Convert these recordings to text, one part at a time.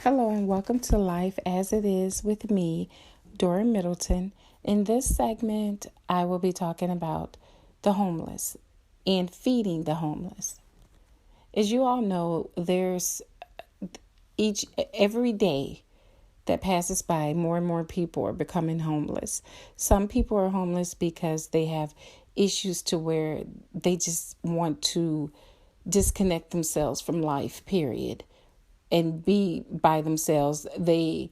Hello and welcome to Life as It Is with me, Dora Middleton. In this segment, I will be talking about the homeless and feeding the homeless. As you all know, there's every day that passes by, more and more people are becoming homeless. Some people are homeless because they have issues to where they just want to disconnect themselves from life, period, and be by themselves. They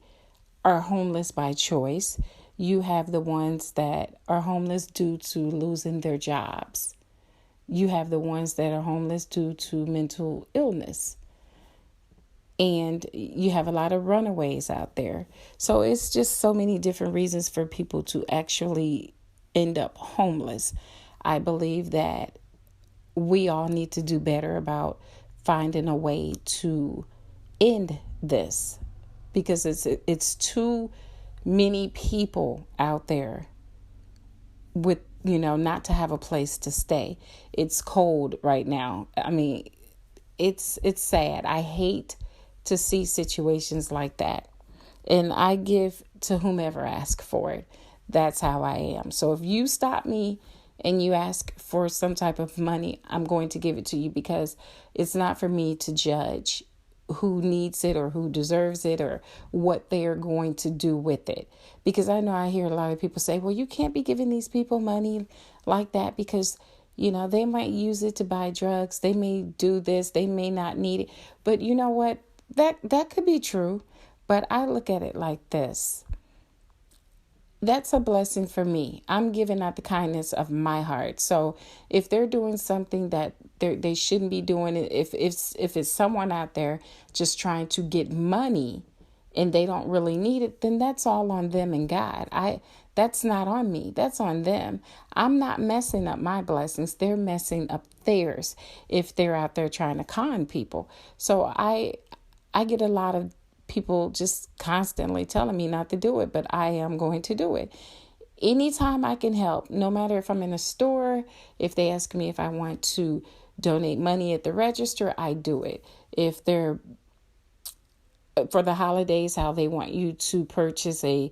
are homeless by choice. You have the ones that are homeless due to losing their jobs. You have the ones that are homeless due to mental illness. And you have a lot of runaways out there. So it's just so many different reasons for people to actually end up homeless. I believe that we all need to do better about finding a way to end this, because it's too many people out there with not to have a place to stay. It's cold right now. I mean, it's sad. I hate to see situations like that, and I give to whomever asks for it. That's how I am. So if you stop me and you ask for some type of money, I'm going to give it to you, because it's not for me to judge who needs it or who deserves it or what they are going to do with it. Because I know I hear a lot of people say, well, you can't be giving these people money like that because, they might use it to buy drugs. They may do this. They may not need it. But you know what? That could be true. But I look at it like this. That's a blessing for me. I'm giving out the kindness of my heart. So if they're doing something that they shouldn't be doing, if it's someone out there just trying to get money and they don't really need it, then that's all on them and God. That's not on me. That's on them. I'm not messing up my blessings. They're messing up theirs if they're out there trying to con people. So I get a lot of people just constantly telling me not to do it, but I am going to do it. Anytime I can help, no matter if I'm in a store, if they ask me if I want to donate money at the register, I do it. If they're for the holidays, how they want you to purchase a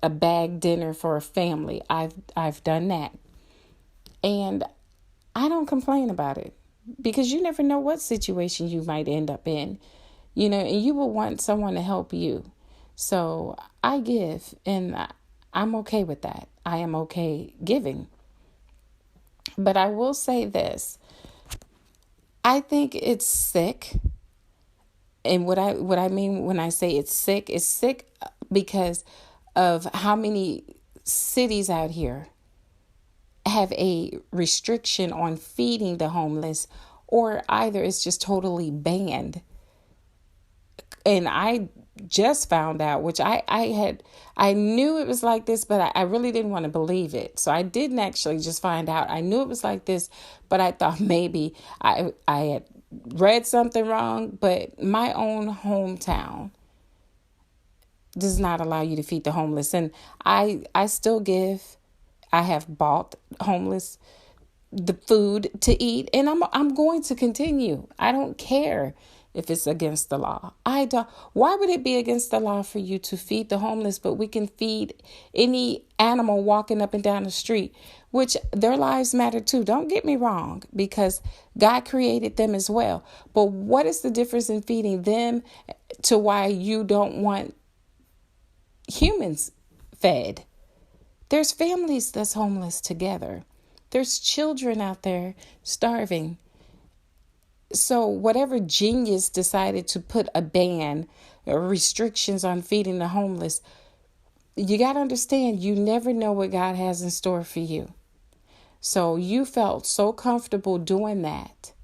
bag dinner for a family, I've done that. And I don't complain about it, because you never know what situation you might end up in. And you will want someone to help you. So I give, and I'm okay with that. I am okay giving. But I will say this. I think it's sick. And what I mean when I say it's sick because of how many cities out here have a restriction on feeding the homeless, or either it's just totally banned. And I just found out, which I knew it was like this, but I really didn't want to believe it. So I didn't actually just find out. I knew it was like this, but I thought maybe I had read something wrong. But my own hometown does not allow you to feed the homeless. And I still give. I have bought homeless the food to eat, and I'm going to continue. I don't care if it's against the law. I don't. Why would it be against the law for you to feed the homeless, but we can feed any animal walking up and down the street, which their lives matter too. Don't get me wrong, because God created them as well. But what is the difference in feeding them to why you don't want humans fed? There's families that's homeless together. There's children out there starving. So whatever genius decided to put a ban or restrictions on feeding the homeless, you got to understand, you never know what God has in store for you. So you felt so comfortable doing that.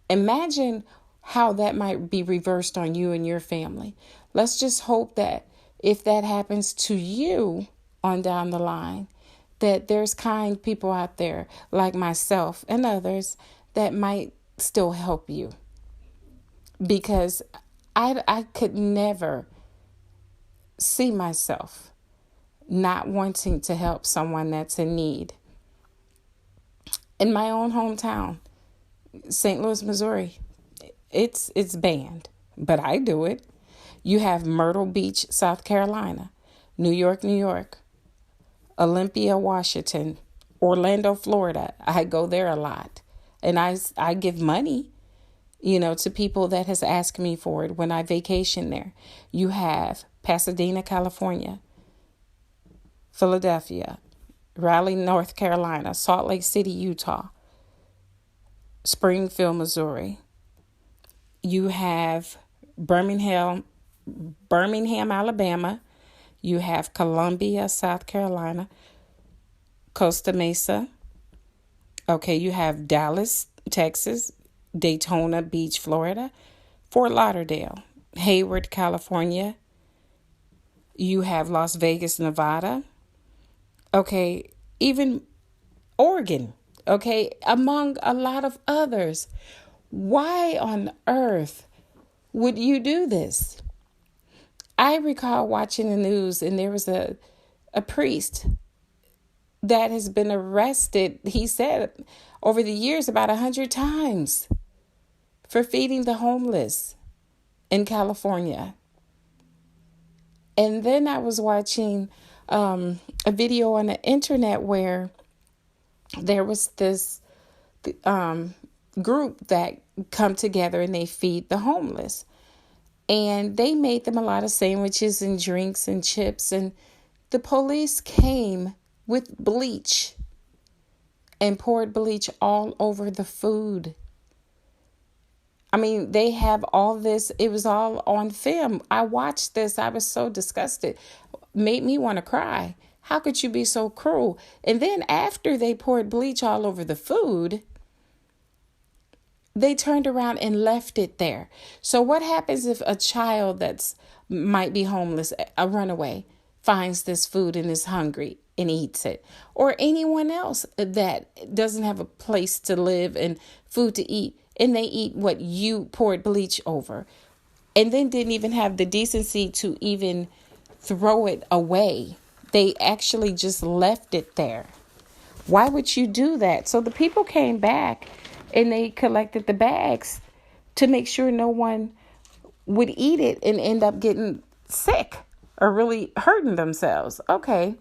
Imagine how that might be reversed on you and your family. Let's just hope that if that happens to you on down the line, that there's kind people out there like myself and others that might still help you. Because I could never see myself not wanting to help someone that's in need. In my own hometown, St. Louis, Missouri, it's banned. but I do it. You have Myrtle Beach, South Carolina, New York, New York, Olympia, Washington, Orlando, Florida. I go there a lot. And I give money, to people that has asked me for it when I vacation there. You have Pasadena, California, Philadelphia, Raleigh, North Carolina, Salt Lake City, Utah, Springfield, Missouri. You have Birmingham, Alabama. You have Columbia, South Carolina, Costa Mesa. Okay, you have Dallas, Texas, Daytona Beach, Florida, Fort Lauderdale, Hayward, California. You have Las Vegas, Nevada. Okay, even Oregon. Okay, among a lot of others. Why on earth would you do this? I recall watching the news, and there was a priest that has been arrested, he said, over the years about 100 times for feeding the homeless in California. And then I was watching a video on the internet where there was this group that come together and they feed the homeless. And they made them a lot of sandwiches and drinks and chips. And the police came with bleach and poured bleach all over the food. I mean, they have all this. It was all on film. I watched this. I was so disgusted. Made me want to cry. How could you be so cruel? And then after they poured bleach all over the food, they turned around and left it there. So what happens if a child that's might be homeless, a runaway, finds this food and is hungry and eats it? Or anyone else that doesn't have a place to live and food to eat, and they eat what you poured bleach over, and then didn't even have the decency to even throw it away. They actually just left it there. Why would you do that? So the people came back and they collected the bags to make sure no one would eat it and end up getting sick or really hurting themselves. Okay.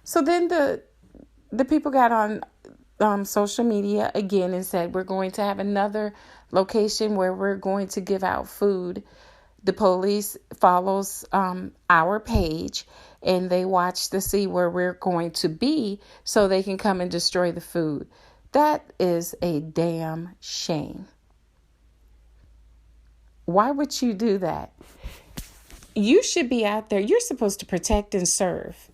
So then the people got on social media again and said, we're going to have another location where we're going to give out food. The police follows our page and they watch to see where we're going to be so they can come and destroy the food. That is a damn shame. Why would you do that? You should be out there. You're supposed to protect and serve.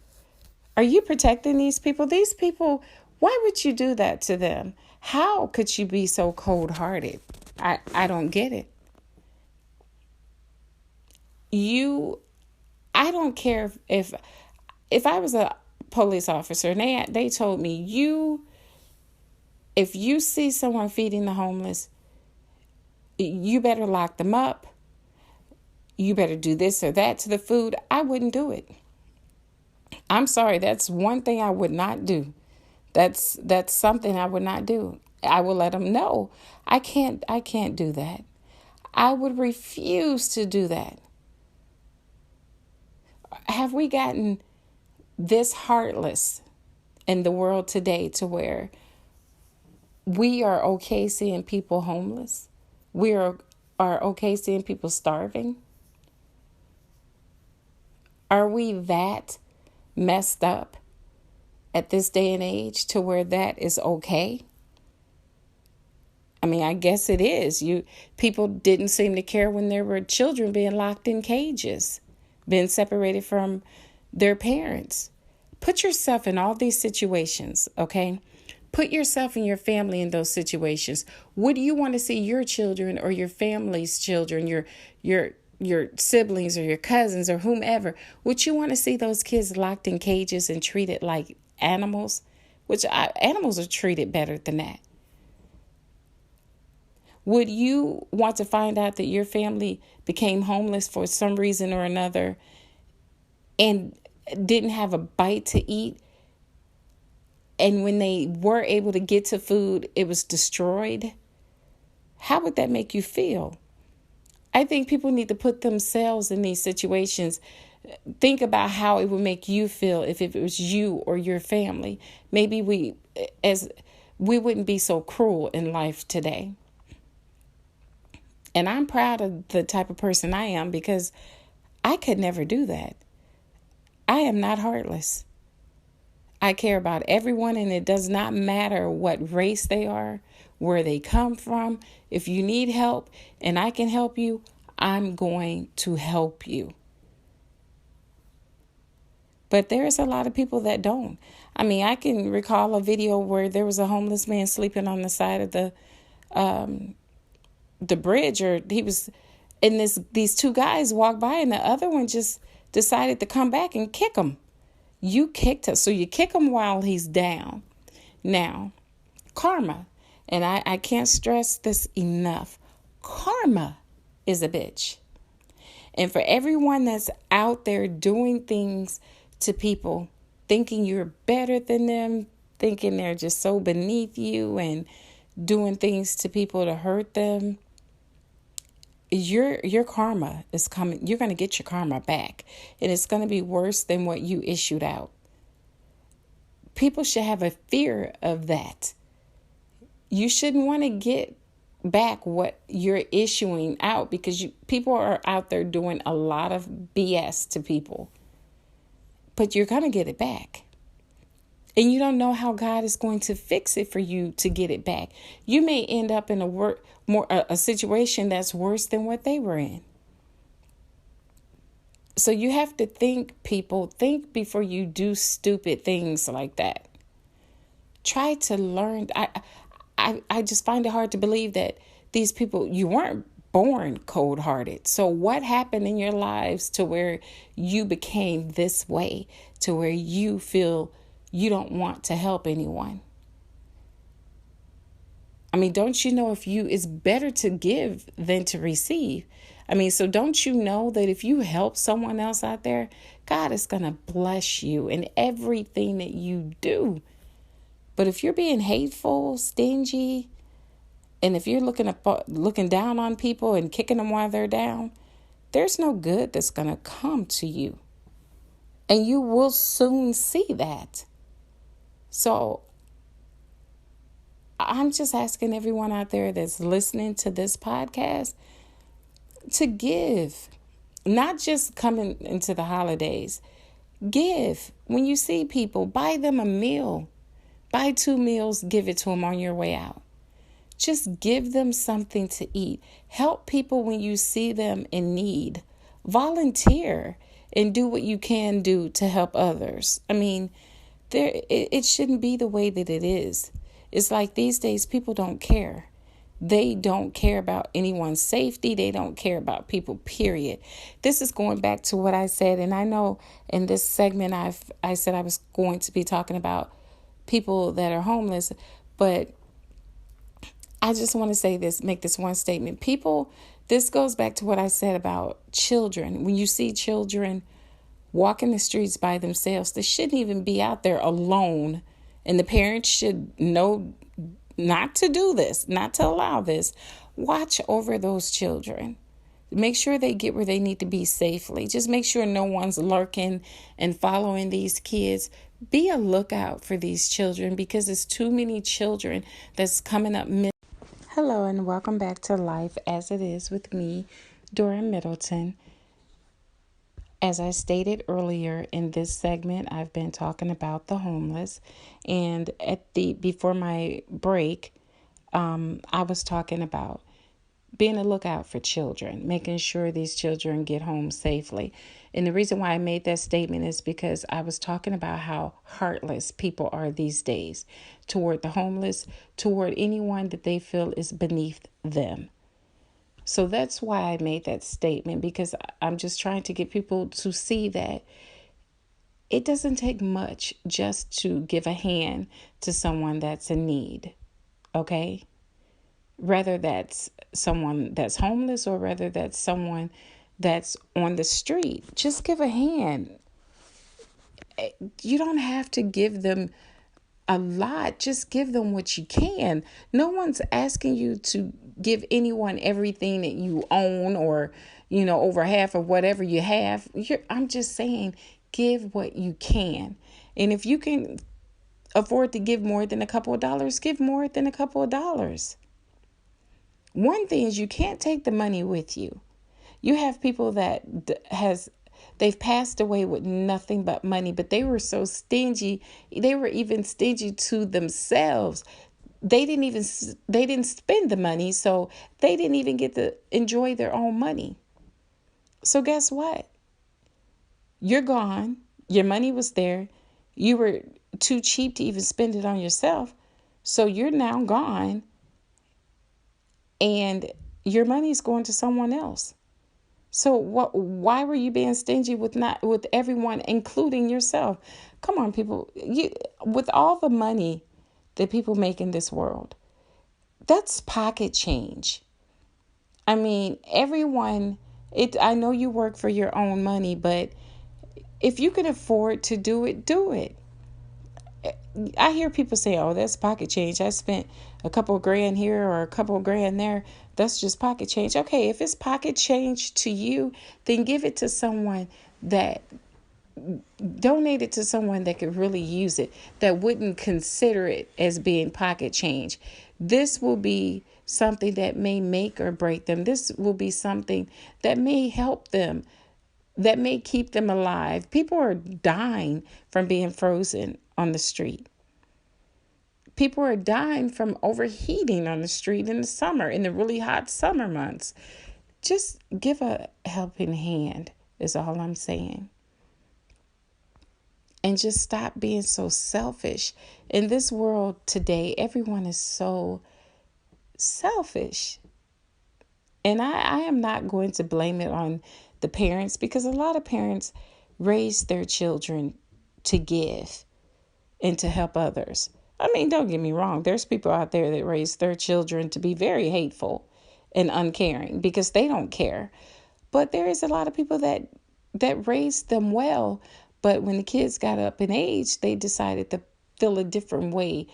Are you protecting these people? These people, why would you do that to them? How could you be so cold-hearted? I don't get it. I don't care if I was a police officer and they told me, if you see someone feeding the homeless, you better lock them up. You better do this or that to the food. I wouldn't do it. I'm sorry. That's one thing I would not do. That's something I would not do. I will let them know. I can't do that. I would refuse to do that. Have we gotten this heartless in the world today to where we are okay seeing people homeless? We are okay seeing people starving? Are we that messed up at this day and age to where that is okay? I mean, I guess it is. People didn't seem to care when there were children being locked in cages, being separated from their parents. Put yourself in all these situations, okay? Put yourself and your family in those situations. Would you want to see your children or your family's children, your siblings or your cousins or whomever, would you want to see those kids locked in cages and treated like animals? Animals are treated better than that. Would you want to find out that your family became homeless for some reason or another and didn't have a bite to eat? And when they were able to get to food, it was destroyed? How would that make you feel? I think people need to put themselves in these situations. Think about how it would make you feel if it was you or your family. Maybe we wouldn't be so cruel in life today. And I'm proud of the type of person I am because I could never do that. I am not heartless. I care about everyone, and it does not matter what race they are, where they come from. If you need help and I can help you, I'm going to help you. But there's a lot of people that don't. I mean, I can recall a video where there was a homeless man sleeping on the side of the bridge, or he was, and these two guys walked by, and the other one just decided to come back and kick him. You kicked him, so you kick him while he's down. Now, karma, and I can't stress this enough. Karma is a bitch. And for everyone that's out there doing things to people, thinking you're better than them, thinking they're just so beneath you and doing things to people to hurt them, your karma is coming. You're going to get your karma back, and it's going to be worse than what you issued out. People should have a fear of that. You shouldn't want to get back what you're issuing out, because people are out there doing a lot of BS to people. But you're going to get it back. And you don't know how God is going to fix it for you to get it back. You may end up in a situation that's worse than what they were in. So you have to think, people. Think before you do stupid things like that. Try to learn. I just find it hard to believe that these people, you weren't born cold-hearted. So what happened in your lives to where you became this way, to where you feel you don't want to help anyone? I mean, don't you know it's better to give than to receive? I mean, so don't you know that if you help someone else out there, God is going to bless you in everything that you do. But if you're being hateful, stingy, and if you're looking down on people and kicking them while they're down, there's no good that's going to come to you. And you will soon see that. So I'm just asking everyone out there that's listening to this podcast to give, not just coming into the holidays. Give. When you see people, buy them a meal. Buy 2 meals, give it to them on your way out. Just give them something to eat. Help people when you see them in need. Volunteer and do what you can do to help others. I mean, it shouldn't be the way that it is. It's like these days people don't care. They don't care about anyone's safety. They don't care about people, period. This is going back to what I said. And I know in this segment I said I was going to be talking about people that are homeless. But I just want to say this, make this one statement. People, this goes back to what I said about children. When you see children walking the streets by themselves, they shouldn't even be out there alone. And the parents should know not to do this, not to allow this. Watch over those children. Make sure they get where they need to be safely. Just make sure no one's lurking and following these kids. Be a lookout for these children, because there's too many children that's coming up. Hello and welcome back to Life as It Is with me, Dora Middleton. As I stated earlier in this segment, I've been talking about the homeless, and before my break, I was talking about being a lookout for children, making sure these children get home safely. And the reason why I made that statement is because I was talking about how heartless people are these days toward the homeless, toward anyone that they feel is beneath them. So that's why I made that statement, because I'm just trying to get people to see that it doesn't take much just to give a hand to someone that's in need, okay? Whether that's someone that's homeless or whether that's someone that's on the street, just give a hand. You don't have to give them a lot. Just give them what you can. No one's asking you to give anyone everything that you own, or, over half of whatever you have. I'm just saying, give what you can. And if you can afford to give more than a couple of dollars, give more than a couple of dollars. One thing is, you can't take the money with you. You have people that they've passed away with nothing but money, but they were so stingy. They were even stingy to themselves. They didn't spend the money, so they didn't even get to enjoy their own money. So guess what? You're gone. Your money was there. You were too cheap to even spend it on yourself. So you're now gone, and your money's going to someone else. So why were you being stingy with everyone, including yourself? Come on, people. With all the money that people make in this world, that's pocket change. I mean, everyone, I know you work for your own money, but if you can afford to do it, do it. I hear people say, oh, that's pocket change. I spent a couple of grand here or a couple of grand there. That's just pocket change. Okay, if it's pocket change to you, then give it to someone donate it to someone that could really use it, that wouldn't consider it as being pocket change. This will be something that may make or break them. This will be something that may help them, that may keep them alive. People are dying from being frozen on the street. People are dying from overheating on the street in the summer, in the really hot summer months. Just give a helping hand is all I'm saying. And just stop being so selfish. In this world today, everyone is so selfish. And I am not going to blame it on the parents, because a lot of parents raise their children to give and to help others. I mean, don't get me wrong. There's people out there that raise their children to be very hateful and uncaring because they don't care. But there is a lot of people that raised them well. But when the kids got up in age, they decided to feel a different way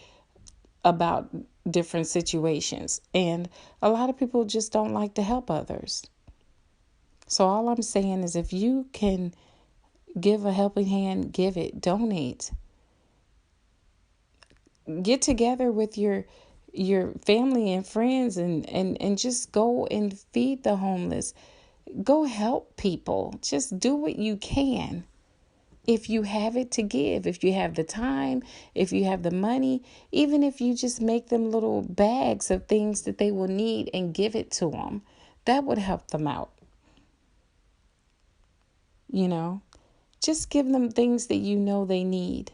about different situations. And a lot of people just don't like to help others. So all I'm saying is, if you can give a helping hand, give it, donate. Get together with your family and friends and just go and feed the homeless. Go help people. Just do what you can. If you have it to give, if you have the time, if you have the money, even if you just make them little bags of things that they will need and give it to them, that would help them out. Just give them things that they need.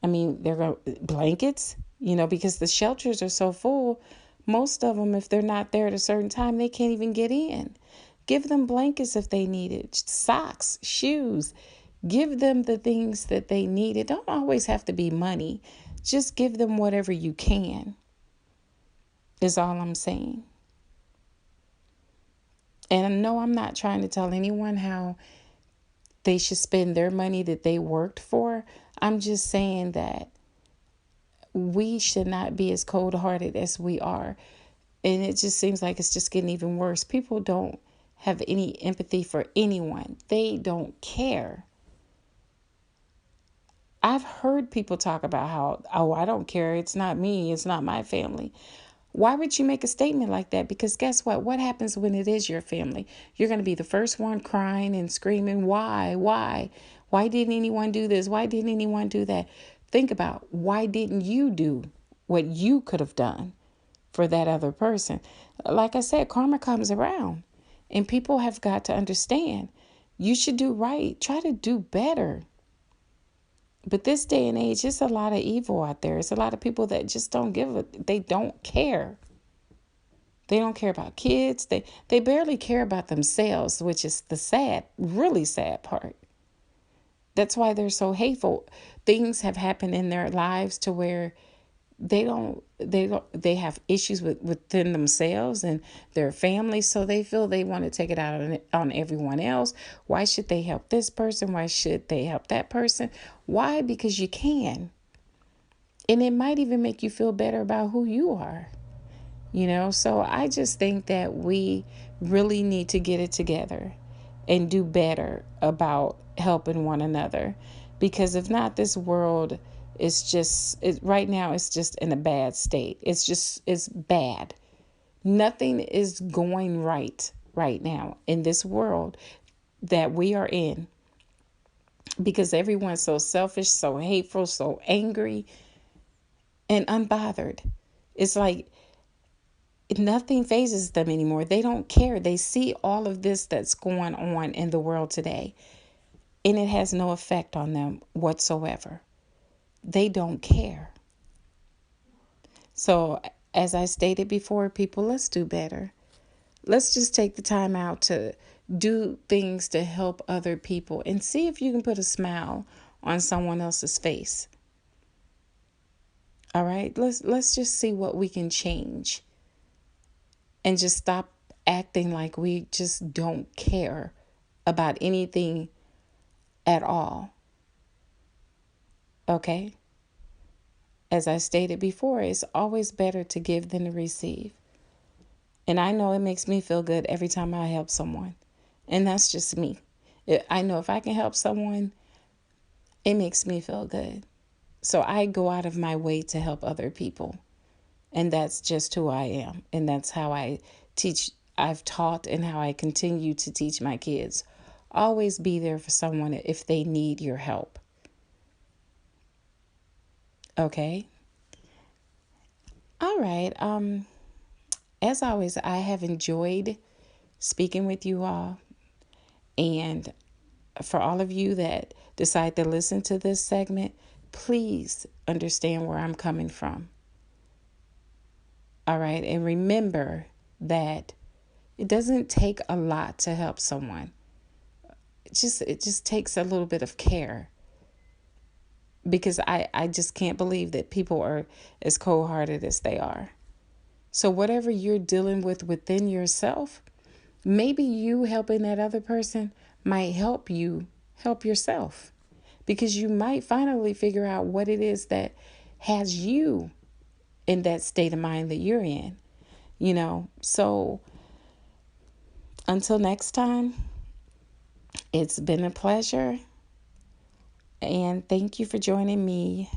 I mean, they're going blankets, because the shelters are so full. Most of them, if they're not there at a certain time, they can't even get in. Give them blankets if they need it, socks, shoes. Give them the things that they need. It don't always have to be money. Just give them whatever you can, is all I'm saying. And no, I'm not trying to tell anyone how they should spend their money that they worked for. I'm just saying that we should not be as cold-hearted as we are. And it just seems like it's just getting even worse. People don't have any empathy for anyone. They don't care. I've heard people talk about how, oh, I don't care. It's not me. It's not my family. Why would you make a statement like that? Because guess what? What happens when it is your family? You're going to be the first one crying and screaming, why? Why didn't anyone do this? Why didn't anyone do that? Think about, why didn't you do what you could have done for that other person? Like I said, karma comes around, and people have got to understand you should do right. Try to do better. But this day and age, it's a lot of evil out there. It's a lot of people that just don't they don't care. They don't care about kids. They barely care about themselves, which is the really sad part. That's why they're so hateful. Things have happened in their lives to where they have issues within themselves and their families, so they feel they want to take it out on everyone else. Why should they help this person? Why should they help that person? Why? Because you can. And it might even make you feel better about who you are. So I just think that we really need to get it together and do better about helping one another, because if not, this world is just right now it's just in a bad state. It's bad. Nothing is going right now in this world that we are in, because everyone's so selfish, so hateful, so angry and unbothered. It's like nothing phases them anymore. They don't care. They see all of this that's going on in the world today, and it has no effect on them whatsoever. They don't care. So, as I stated before, people, let's do better. Let's just take the time out to do things to help other people and see if you can put a smile on someone else's face. All right? Let's just see what we can change, and just stop acting like we just don't care about anything at all. Okay? As I stated before, it's always better to give than to receive. And I know it makes me feel good every time I help someone. And that's just me. I know if I can help someone, it makes me feel good. So I go out of my way to help other people. And that's just who I am. And that's how I teach. I've taught and how I continue to teach my kids. Always be there for someone if they need your help. Okay? All right. As always, I have enjoyed speaking with you all. And for all of you that decide to listen to this segment, please understand where I'm coming from. All right. And remember that it doesn't take a lot to help someone. It just takes a little bit of care. Because I just can't believe that people are as cold-hearted as they are. So whatever you're dealing with within yourself, maybe you helping that other person might help you help yourself. Because you might finally figure out what it is that has you in that state of mind that you're in. So until next time, it's been a pleasure. And thank you for joining me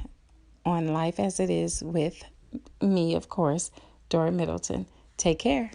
on Life as It Is with me, of course, Dora Middleton. Take care.